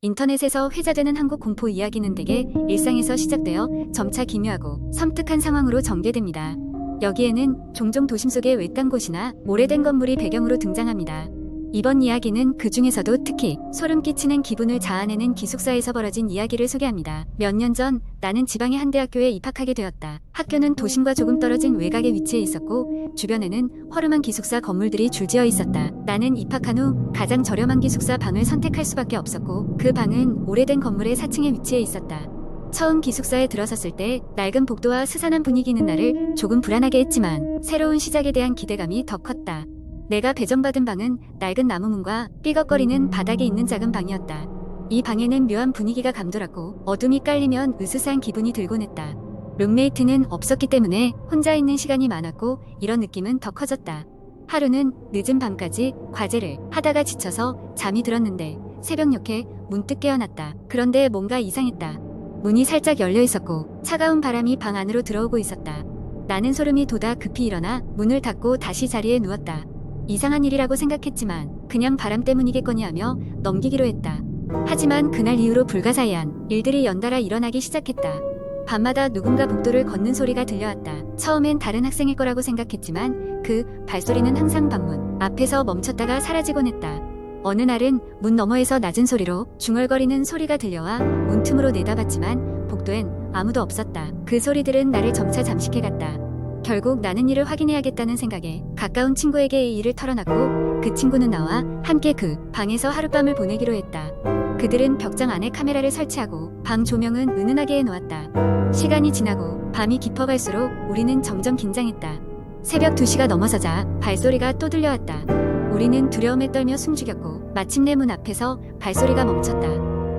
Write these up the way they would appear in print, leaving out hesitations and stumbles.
인터넷에서 회자되는 한국 공포 이야기는 대개 일상에서 시작되어 점차 기묘하고 섬뜩한 상황으로 전개됩니다. 여기에는 종종 도심 속의 외딴 곳이나 오래된 건물이 배경으로 등장합니다. 이번 이야기는 그 중에서도 특히 소름 끼치는 기분을 자아내는 기숙사에서 벌어진 이야기를 소개합니다. 몇 년 전 나는 지방의 한 대학교에 입학하게 되었다. 학교는 도심과 조금 떨어진 외곽에 위치해 있었고 주변에는 허름한 기숙사 건물들이 줄지어 있었다. 나는 입학한 후 가장 저렴한 기숙사 방을 선택할 수밖에 없었고 그 방은 오래된 건물의 4층에 위치해 있었다. 처음 기숙사에 들어섰을 때 낡은 복도와 스산한 분위기는 나를 조금 불안하게 했지만 새로운 시작에 대한 기대감이 더 컸다. 내가 배정받은 방은 낡은 나무문과 삐걱거리는 바닥에 있는 작은 방이었다. 이 방에는 묘한 분위기가 감돌았고 어둠이 깔리면 으스스한 기분이 들곤 했다. 룸메이트는 없었기 때문에 혼자 있는 시간이 많았고 이런 느낌은 더 커졌다. 하루는 늦은 밤까지 과제를 하다가 지쳐서 잠이 들었는데 새벽녘에 문득 깨어났다. 그런데 뭔가 이상했다. 문이 살짝 열려 있었고 차가운 바람이 방 안으로 들어오고 있었다. 나는 소름이 돋아 급히 일어나 문을 닫고 다시 자리에 누웠다. 이상한 일이라고 생각했지만 그냥 바람 때문이겠거니 하며 넘기기로 했다. 하지만 그날 이후로 불가사의한 일들이 연달아 일어나기 시작했다. 밤마다 누군가 복도를 걷는 소리가 들려왔다. 처음엔 다른 학생일 거라고 생각했지만 그 발소리는 항상 방문 앞에서 멈췄다가 사라지곤 했다. 어느 날은 문 너머에서 낮은 소리로 중얼거리는 소리가 들려와 문틈으로 내다봤지만 복도엔 아무도 없었다. 그 소리들은 나를 점차 잠식해갔다. 결국 나는 이를 확인해야겠다는 생각에 가까운 친구에게 이 일을 털어놨고 그 친구는 나와 함께 그 방에서 하룻밤을 보내기로 했다. 그들은 벽장 안에 카메라를 설치하고 방 조명은 은은하게 해놓았다. 시간이 지나고 밤이 깊어갈수록 우리는 점점 긴장했다. 새벽 2시가 넘어서자 발소리가 또 들려왔다. 우리는 두려움에 떨며 숨죽였고 마침내 문 앞에서 발소리가 멈췄다.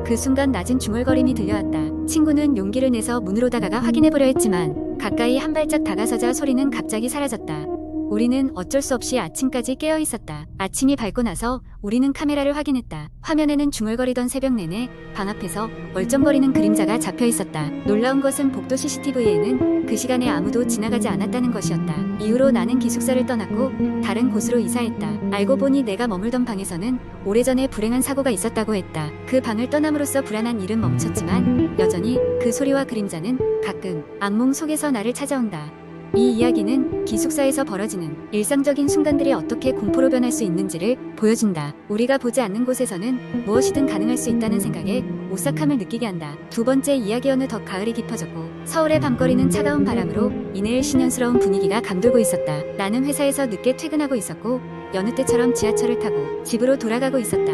그 순간 낮은 중얼거림이 들려왔다. 친구는 용기를 내서 문으로 다가가 확인해보려 했지만 가까이 한 발짝 다가서자 소리는 갑자기 사라졌다. 우리는 어쩔 수 없이 아침까지 깨어 있었다. 아침이 밝고 나서 우리는 카메라를 확인했다. 화면에는 중얼거리던 새벽 내내 방 앞에서 얼쩡거리는 그림자가 잡혀 있었다. 놀라운 것은 복도 CCTV에는 그 시간에 아무도 지나가지 않았다는 것이었다. 이후로 나는 기숙사를 떠났고 다른 곳으로 이사했다. 알고 보니 내가 머물던 방에서는 오래전에 불행한 사고가 있었다고 했다. 그 방을 떠남으로써 불안한 일은 멈췄지만 여전히 그 소리와 그림자는 가끔 악몽 속에서 나를 찾아온다. 이 이야기는 기숙사에서 벌어지는 일상적인 순간들이 어떻게 공포로 변할 수 있는지를 보여준다. 우리가 보지 않는 곳에서는 무엇이든 가능할 수 있다는 생각에 오싹함을 느끼게 한다. 두 번째 이야기. 어느덧 가을이 깊어졌고 서울의 밤거리는 차가운 바람으로 이내의 신년스러운 분위기가 감돌고 있었다. 나는 회사에서 늦게 퇴근하고 있었고 여느 때처럼 지하철을 타고 집으로 돌아가고 있었다.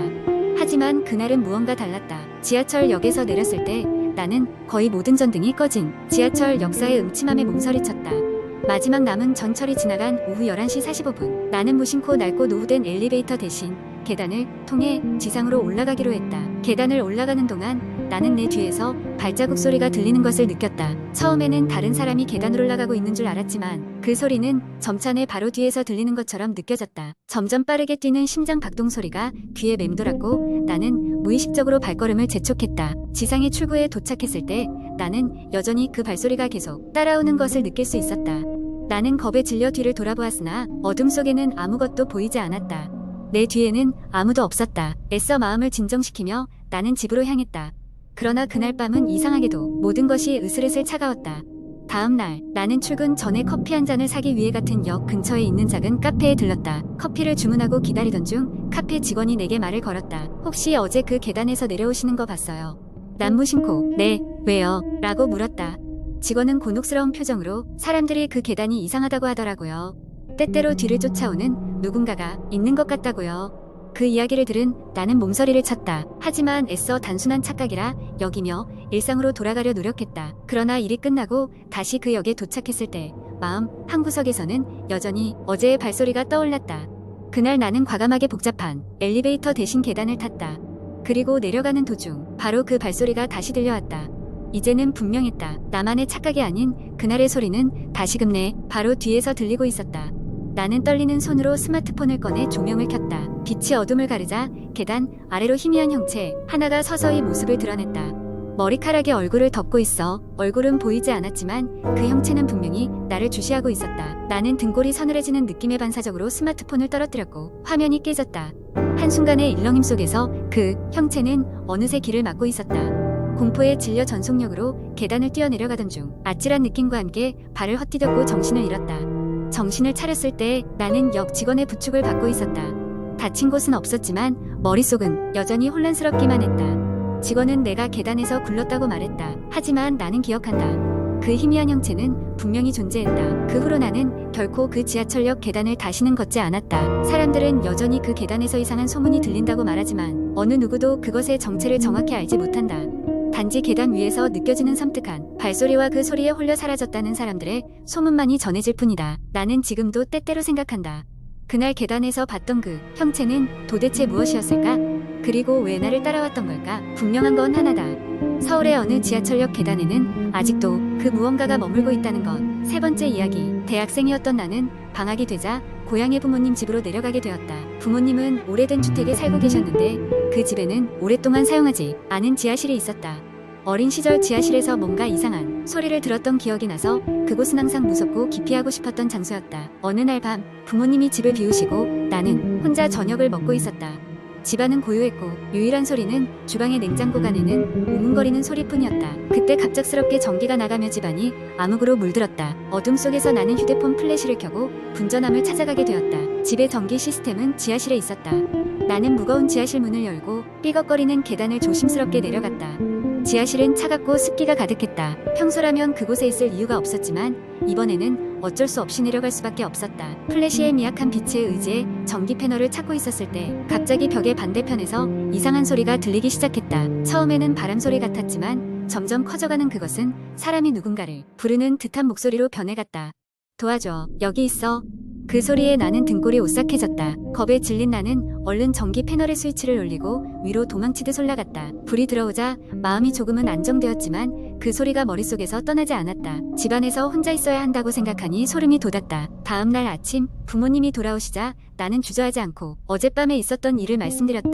하지만 그날은 무언가 달랐다. 지하철역에서 내렸을 때 나는 거의 모든 전등이 꺼진 지하철 역사의 음침함에 몸서리쳤다. 마지막 남은 전철이 지나간 오후 11시 45분 나는 무심코 낡고 노후된 엘리베이터 대신 계단을 통해 지상으로 올라가기로 했다. 계단을 올라가는 동안 나는 내 뒤에서 발자국 소리가 들리는 것을 느꼈다. 처음에는 다른 사람이 계단을 올라가고 있는 줄 알았지만 그 소리는 점차 내 바로 뒤에서 들리는 것처럼 느껴졌다. 점점 빠르게 뛰는 심장 박동 소리가 귀에 맴돌았고 나는 무의식적으로 발걸음을 재촉했다. 지상의 출구에 도착했을 때 나는 여전히 그 발소리가 계속 따라오는 것을 느낄 수 있었다. 나는 겁에 질려 뒤를 돌아보았으나 어둠 속에는 아무것도 보이지 않았다. 내 뒤에는 아무도 없었다. 애써 마음을 진정시키며 나는 집으로 향했다. 그러나 그날 밤은 이상하게도 모든 것이 으슬으슬 차가웠다. 다음 날 나는 출근 전에 커피 한 잔을 사기 위해 같은 역 근처에 있는 작은 카페에 들렀다. 커피를 주문하고 기다리던 중 카페 직원이 내게 말을 걸었다. 혹시 어제 그 계단에서 내려오시는 거 봤어요? 난 무심코 네, 왜요? 라고 물었다. 직원은 곤혹스러운 표정으로 사람들이 그 계단이 이상하다고 하더라고요. 때때로 뒤를 쫓아오는 누군가가 있는 것 같다고요. 그 이야기를 들은 나는 몸서리를 쳤다. 하지만 애써 단순한 착각이라 여기며 일상으로 돌아가려 노력했다. 그러나 일이 끝나고 다시 그 역에 도착했을 때 마음 한구석에서는 여전히 어제의 발소리가 떠올랐다. 그날 나는 과감하게 복잡한 엘리베이터 대신 계단을 탔다. 그리고 내려가는 도중 바로 그 발소리가 다시 들려왔다. 이제는 분명했다. 나만의 착각이 아닌 그날의 소리는 다시금 내 바로 뒤에서 들리고 있었다. 나는 떨리는 손으로 스마트폰을 꺼내 조명을 켰다. 빛이 어둠을 가르자 계단 아래로 희미한 형체 하나가 서서히 모습을 드러냈다. 머리카락이 얼굴을 덮고 있어 얼굴은 보이지 않았지만 그 형체는 분명히 나를 주시하고 있었다. 나는 등골이 서늘해지는 느낌에 반사적으로 스마트폰을 떨어뜨렸고 화면이 깨졌다. 한순간의 일렁임 속에서 그 형체는 어느새 길을 막고 있었다. 공포에 질려 전속력으로 계단을 뛰어내려가던 중 아찔한 느낌과 함께 발을 헛디뎠고 정신을 잃었다. 정신을 차렸을 때 나는 역 직원의 부축을 받고 있었다. 다친 곳은 없었지만 머릿속은 여전히 혼란스럽기만 했다. 직원은 내가 계단에서 굴렀다고 말했다. 하지만 나는 기억한다. 그 희미한 형체는 분명히 존재했다. 그 후로 나는 결코 그 지하철역 계단을 다시는 걷지 않았다. 사람들은 여전히 그 계단에서 이상한 소문이 들린다고 말하지만 어느 누구도 그것의 정체를 정확히 알지 못한다. 단지 계단 위에서 느껴지는 섬뜩한 발소리와 그 소리에 홀려 사라졌다는 사람들의 소문만이 전해질 뿐이다. 나는 지금도 때때로 생각한다. 그날 계단에서 봤던 그 형체는 도대체 무엇이었을까? 그리고 왜 나를 따라왔던 걸까? 분명한 건 하나다. 서울의 어느 지하철역 계단에는 아직도 그 무언가가 머물고 있다는 것. 세 번째 이야기. 대학생이었던 나는 방학이 되자 고향의 부모님 집으로 내려가게 되었다. 부모님은 오래된 주택에 살고 계셨는데 그 집에는 오랫동안 사용하지 않은 지하실이 있었다. 어린 시절 지하실에서 뭔가 이상한 소리를 들었던 기억이 나서 그곳은 항상 무섭고 기피하고 싶었던 장소였다. 어느 날 밤 부모님이 집을 비우시고 나는 혼자 저녁을 먹고 있었다. 집안은 고요했고 유일한 소리는 주방의 냉장고 안에는 우문거리는 소리뿐이었다. 그때 갑작스럽게 전기가 나가며 집안이 암흑으로 물들었다. 어둠 속에서 나는 휴대폰 플래시를 켜고 분전함을 찾아가게 되었다. 집의 전기 시스템은 지하실에 있었다. 나는 무거운 지하실 문을 열고 삐걱거리는 계단을 조심스럽게 내려갔다. 지하실은 차갑고 습기가 가득했다. 평소라면 그곳에 있을 이유가 없었지만 이번에는 어쩔 수 없이 내려갈 수밖에 없었다. 플래시의 미약한 빛에 의지해 전기 패널을 찾고 있었을 때 갑자기 벽의 반대편에서 이상한 소리가 들리기 시작했다. 처음에는 바람 소리 같았지만 점점 커져가는 그것은 사람이 누군가를 부르는 듯한 목소리로 변해갔다. 도와줘. 여기 있어. 그 소리에 나는 등골이 오싹해졌다. 겁에 질린 나는 얼른 전기 패널의 스위치를 올리고 위로 도망치듯 올라갔다. 불이 들어오자 마음이 조금은 안정되었지만 그 소리가 머릿속에서 떠나지 않았다. 집안에서 혼자 있어야 한다고 생각하니 소름이 돋았다. 다음 날 아침 부모님이 돌아오시자 나는 주저하지 않고 어젯밤에 있었던 일을 말씀드렸다.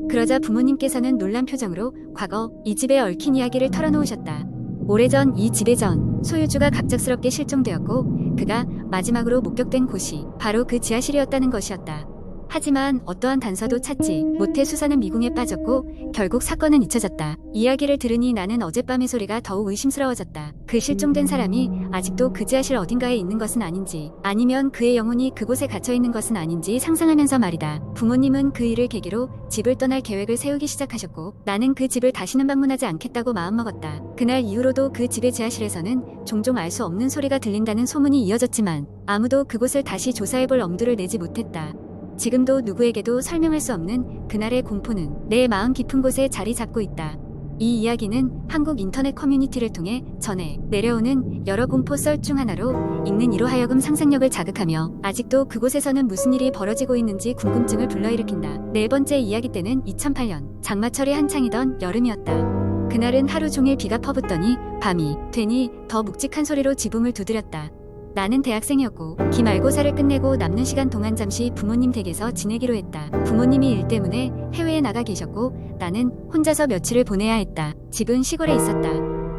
그러자 부모님께서는 놀란 표정으로 과거 이 집에 얽힌 이야기를 털어놓으셨다. 오래전 이 집의 전 소유주가 갑작스럽게 실종되었고 그가 마지막으로 목격된 곳이 바로 그 지하실이었다는 것이었다. 하지만 어떠한 단서도 찾지 못해 수사는 미궁에 빠졌고 결국 사건은 잊혀졌다. 이야기를 들으니 나는 어젯밤의 소리가 더욱 의심스러워졌다. 그 실종된 사람이 아직도 그 지하실 어딘가에 있는 것은 아닌지 아니면 그의 영혼이 그곳에 갇혀있는 것은 아닌지 상상하면서 말이다. 부모님은 그 일을 계기로 집을 떠날 계획을 세우기 시작하셨고 나는 그 집을 다시는 방문하지 않겠다고 마음먹었다. 그날 이후로도 그 집의 지하실에서는 종종 알 수 없는 소리가 들린다는 소문이 이어졌지만 아무도 그곳을 다시 조사해볼 엄두를 내지 못했다. 지금도 누구에게도 설명할 수 없는 그날의 공포는 내 마음 깊은 곳에 자리 잡고 있다. 이 이야기는 한국 인터넷 커뮤니티를 통해 전해 내려오는 여러 공포 썰 중 하나로 읽는 이로 하여금 상상력을 자극하며 아직도 그곳에서는 무슨 일이 벌어지고 있는지 궁금증을 불러일으킨다. 네 번째 이야기 때는 2008년 장마철이 한창이던 여름이었다. 그날은 하루 종일 비가 퍼붓더니 밤이 되니 더 묵직한 소리로 지붕을 두드렸다. 나는 대학생이었고 기말고사를 끝내고 남는 시간 동안 잠시 부모님 댁에서 지내기로 했다. 부모님이 일 때문에 해외에 나가 계셨고 나는 혼자서 며칠을 보내야 했다. 집은 시골에 있었다.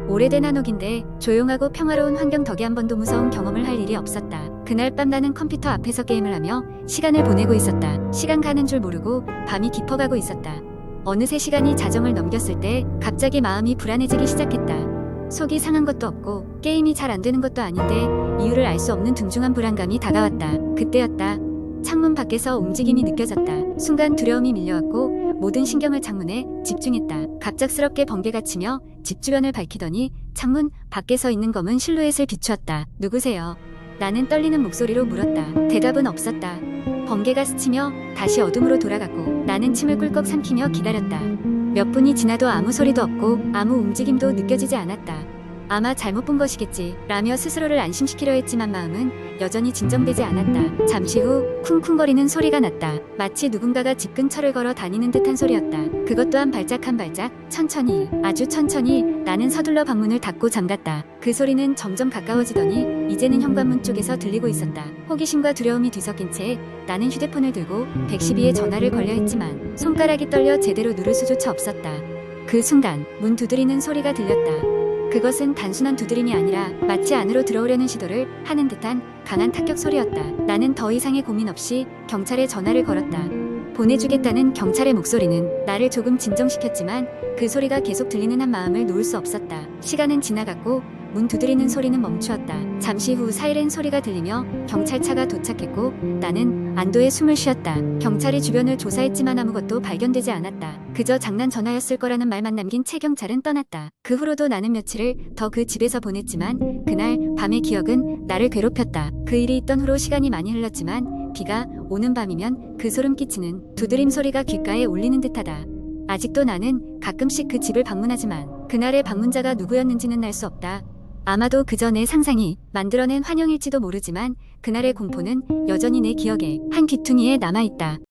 오래된 한옥인데 조용하고 평화로운 환경 덕에 한 번도 무서운 경험을 할 일이 없었다. 그날 밤 나는 컴퓨터 앞에서 게임을 하며 시간을 보내고 있었다. 시간 가는 줄 모르고 밤이 깊어가고 있었다. 어느새 시간이 자정을 넘겼을 때 갑자기 마음이 불안해지기 시작했다. 속이 상한 것도 없고 게임이 잘 안 되는 것도 아닌데 이유를 알 수 없는 둥중한 불안감이 다가왔다. 그때였다. 창문 밖에서 움직임이 느껴졌다. 순간 두려움이 밀려왔고 모든 신경을 창문에 집중했다. 갑작스럽게 번개가 치며 집 주변을 밝히더니 창문 밖에 서 있는 검은 실루엣을 비추었다. 누구세요? 나는 떨리는 목소리로 물었다. 대답은 없었다. 번개가 스치며 다시 어둠으로 돌아갔고 나는 침을 꿀꺽 삼키며 기다렸다. 몇 분이 지나도 아무 소리도 없고 아무 움직임도 느껴지지 않았다. 아마 잘못 본 것이겠지 라며 스스로를 안심시키려 했지만 마음은 여전히 진정되지 않았다. 잠시 후 쿵쿵거리는 소리가 났다. 마치 누군가가 집 근처를 걸어 다니는 듯한 소리였다. 그것 또한 발작 한 발작 천천히 아주 천천히 나는 서둘러 방문을 닫고 잠갔다. 그 소리는 점점 가까워지더니 이제는 현관문 쪽에서 들리고 있었다. 호기심과 두려움이 뒤섞인 채 나는 휴대폰을 들고 112에 전화를 걸려 했지만 손가락이 떨려 제대로 누를 수조차 없었다. 그 순간 문 두드리는 소리가 들렸다. 그것은 단순한 두드림이 아니라 마치 안으로 들어오려는 시도를 하는 듯한 강한 타격 소리였다. 나는 더 이상의 고민 없이 경찰에 전화를 걸었다. 보내주겠다는 경찰의 목소리는 나를 조금 진정시켰지만 그 소리가 계속 들리는 한 마음을 놓을 수 없었다. 시간은 지나갔고 문 두드리는 소리는 멈추었다. 잠시 후 사이렌 소리가 들리며 경찰차가 도착했고 나는 안도의 숨을 쉬었다. 경찰이 주변을 조사했지만 아무것도 발견되지 않았다. 그저 장난 전화였을 거라는 말만 남긴 채 경찰은 떠났다. 그 후로도 나는 며칠을 더 그 집에서 보냈지만 그날 밤의 기억은 나를 괴롭혔다. 그 일이 있던 후로 시간이 많이 흘렀지만 비가 오는 밤이면 그 소름 끼치는 두드림 소리가 귓가에 울리는 듯하다. 아직도 나는 가끔씩 그 집을 방문하지만 그날의 방문자가 누구였는지는 알 수 없다. 아마도 그저 내 상상이 만들어낸 환영일지도 모르지만 그날의 공포는 여전히 내 기억에 한 귀퉁이에 남아있다.